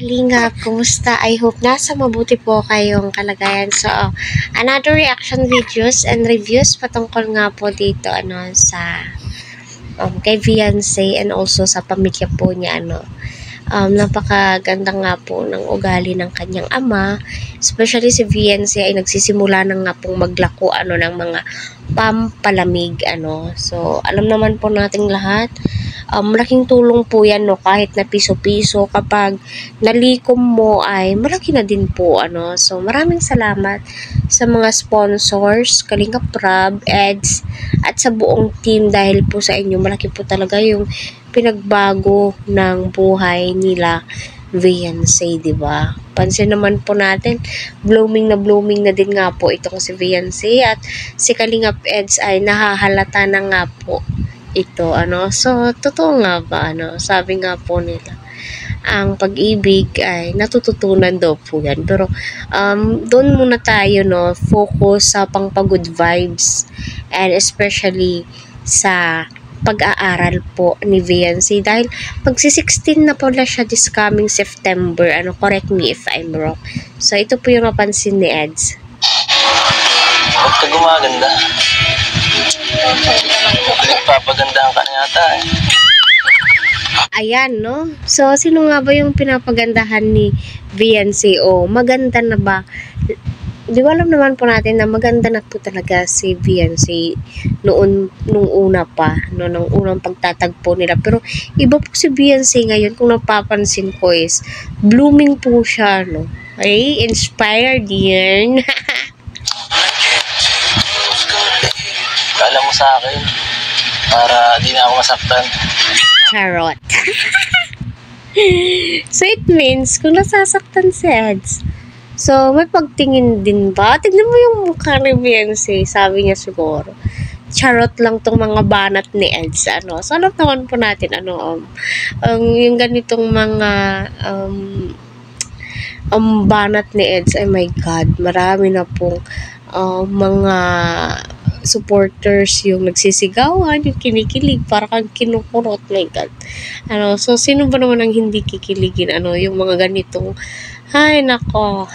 Kalingap, kumusta? I hope nasa mabuti po kayong kalagayan. So, another reaction videos and reviews patungkol nga po dito, sa kay Beyonce and also sa pamilya po niya, napakaganda nga po ng ugali ng kanyang ama. Especially si Beyonce ay nagsisimula na nga pong maglako, ng mga pampalamig, So, alam naman po nating lahat, malaking tulong po yan, kahit na piso-piso, kapag nalikom mo ay malaki na din po, So, maraming salamat sa mga sponsors, Kalingap Rab, Eds, at sa buong team dahil po sa inyo, malaki po talaga yung pinagbago ng buhay nila Beyonce, diba? Pansin naman po natin, blooming na din nga po itong si Beyonce at si Kalingap Eds ay nahahalata na nga po ito, So, totoo nga ba, Sabi nga po nila, ang pag-ibig ay natututunan daw po yan. Pero, doon muna tayo, focus sa pang-good vibes and especially sa pag-aaral po ni Beyonce dahil magsi-16 na pala siya this coming September. Correct me if I'm wrong. So, ito po yung napansin ni Eds. Huwag ka gumaganda. Pinapagandahan ka na yata Ayan, So, sino nga ba yung pinapagandahan ni Beyonce? Maganda na ba? Di ba alam naman po natin na maganda na po talaga si Beyonce nung una pa, nung unang pagtatagpo nila. Pero iba po si Beyonce ngayon, kung napapansin ko is, blooming po siya, Ay, inspired yan. Kala mo sa akin para di na ako masaktan. Charot. So it means, kung nasasaktan si Eds, so may pagtingin din ba? Tignan mo yung mukha ni Beyonce, sabi niya siguro. Charot lang tong mga banat ni Eds, So alam naman po natin, yung ganitong mga, banat ni Eds, oh my God, marami na pong, mga supporters yung nagsisigawan, yung kinikilig, para kang kinukurot, my God. So, sino ba naman ang hindi kikiligin, yung mga ganitong, ay, nako.